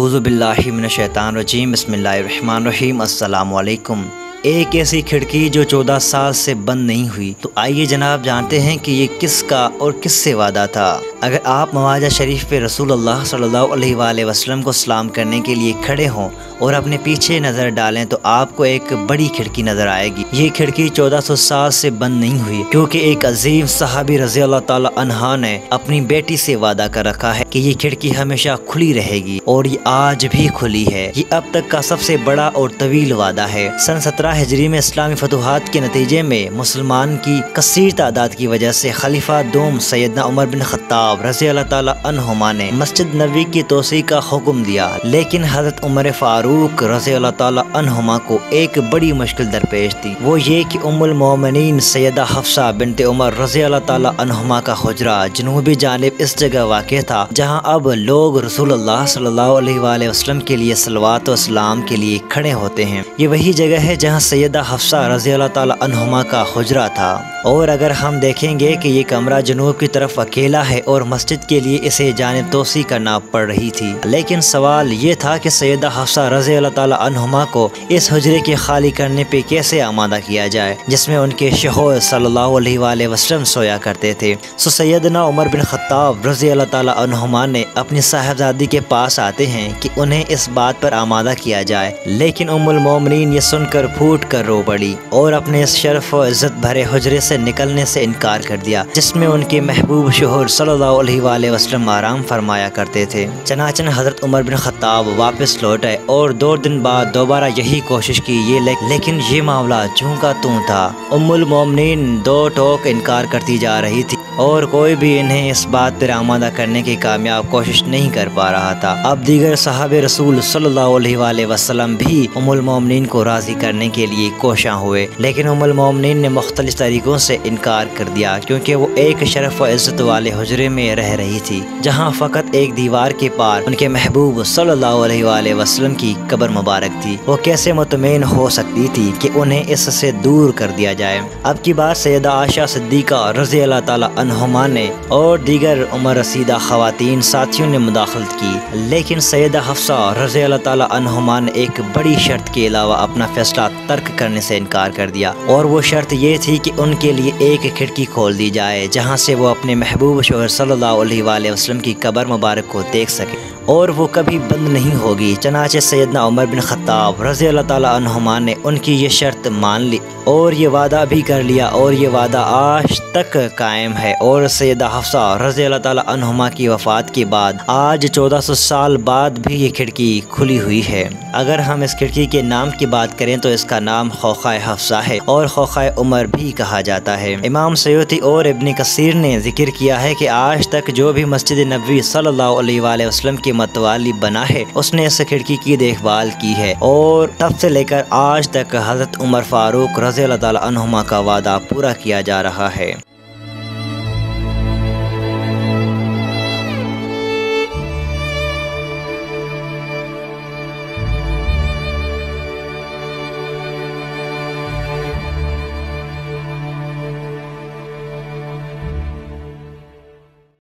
अऊज़ु बिल्लाहि मिनश शैतानिर रजीम बिस्मिल्लाहिर रहमानिर रहीम। अस्सलामु अलैकुम। एक ऐसी खिड़की जो 14 साल से बंद नहीं हुई, तो आइए जनाब जानते हैं कि ये किसका और किससे वादा था। अगर आप मवाजा शरीफ पे रसूलुल्लाह सल्लल्लाहु अलैहि वसल्लम को सलाम करने के लिए खड़े हों और अपने पीछे नज़र डालें तो आपको एक बड़ी खिड़की नज़र आएगी। ये खिड़की 1400 साल से बंद नहीं हुई, क्योंकि एक अजीम सहाबी रज़ी अल्लाह ताला अन्हा ने अपनी बेटी से वादा कर रखा है कि ये खिड़की हमेशा खुली रहेगी, और ये आज भी खुली है। ये अब तक का सबसे बड़ा और तवील वादा है। सन 17 हिजरी में इस्लामी फतूहात के नतीजे में मुसलमान की कसीर तादाद की वजह से खलीफा दोम सैयदना उमर बिन खत्ताब रज़ी अल्लाह ताला अन्हुमा ने मस्जिद नबवी की तोसी का हुक्म दिया, लेकिन हज़रत उमर फारूक रज़ी अल्लाह ताला अन्हुमा को एक बड़ी मुश्किल दरपेश थी। वो ये कि उम्मुल मोमिनीन सैयदा हफ्सा बिनते उमर रज़ी अल्लाह ताला अन्हुमा का हुजरा जनूबी जानिब इस जगह वाक़ था जहाँ अब लोग रसूलुल्लाह सल्लल्लाहु अलैहि वसल्लम के लिए सलवात व सलाम के लिए खड़े होते हैं। ये वही जगह है जहाँ सैयदा हफ्सा रज़ी अल्लाह ताला अन्हुमा का हुजरा था। और अगर हम देखेंगे कि ये कमरा जनूब की तरफ अकेला है और मस्जिद के लिए इसे जानिब तोसी करना पड़ रही थी, लेकिन सवाल ये था कि सैयदा हफ्सा रज़ी अल्लाह ताला अन्हुमा को इस हुजरे के खाली करने पे कैसे आमादा किया जाए जिसमें उनके शोहर सल्लल्लाहु अलैहि वसल्लम सोया करते थे। सो सैयदना उमर बिन खत्ताब रज़ी अल्लाह ताला अन्हुमा ने अपनी साहबजादी के पास आते हैं कि उन्हें इस बात पर आमादा किया जाए, लेकिन उम्मुल मोमिनीन ये सुनकर फूट कर रो पड़ी और अपने इस शर्फ व इज़्ज़त भरे हुजरे से निकलने से इनकार कर दिया जिसमें उनके महबूब शोहर सल्लल्लाहु अलैहि वसल्लम आराम फरमाया करते थे। चनाचन हज़रत उमर बिन खत्ताब वापस लौट आए और 2 दिन बाद दोबारा यही कोशिश की, लेकिन ये मामला जूं का तूं था। उम्मुल मोमिनीन 2 टोक इनकार करती जा रही थी और कोई भी इन्हें इस बात पर आमादा करने की कामयाब कोशिश नहीं कर पा रहा था। अब दीगर सहाबे रसूल सल्लल्लाहु अलैहि वसल्लम भी उम्मुल मोमिनीन को राज़ी करने के लिए कोशां हुए, लेकिन उम्मुल मोमिनीन ने मुख्तलिफ तरीक़ों से इनकार कर दिया, क्योंकि वो एक शरफ व इज़्ज़त वाले हुजरे में रह रही थी जहाँ फ़कत एक दीवार के पार उनके महबूब सल्लल्लाहु अलैहि वसल्लम की कब्र मुबारक थी। वो कैसे मुतमईन हो सकती थी कि उन्हें इससे दूर कर दिया जाए। अब की बात सैयदा आयशा सिद्दीक़ा रज़ी अल्लाह ताला अन्हुमा ने और दीगर उमर रसीदा ख़वातीन साथियों ने मुदाखलत की, लेकिन सैयदा हफ्सा रज़ी अल्लाह ताला अन्हुमा ने एक बड़ी शर्त के अलावा अपना फैसला तर्क करने से इनकार कर दिया, और वो शर्त ये थी कि उनके लिए एक खिड़की खोल दी जाए जहाँ से वो अपने महबूब शोहर सल्लल्लाहु अलैहि वसल्लम की कब्र मुबारक को देख सके, और वो कभी बंद नहीं होगी। चनाचे सैयदना उमर बिन खत्ताब रज़ी अल्लाह ताला अन्हुमा ने उनकी ये शर्त मान ली और ये वादा भी कर लिया, और ये वादा आज तक कायम है। और सैयदा हफ्सा रज़ी अल्लाह ताला अन्हुमा की वफ़ात के बाद आज 1400 साल बाद भी ये खिड़की खुली हुई है। अगर हम इस खिड़की के नाम की बात करें तो इसका नाम खौखाए हफ्सा है और खौखाए उमर भी कहा जाता है। इमाम सयूती और इब्न कसीर ने जिक्र किया है कि आज तक जो भी मस्जिद नबवी सल्लल्लाहु अलैहि वसल्लम के मतवाली बना है उसने इस खिड़की की देखभाल की है, और तब से लेकर आज तक हज़रत उमर फारूक रज़ी अल्लाह ताला अन्हुमा का वादा पूरा किया जा रहा है।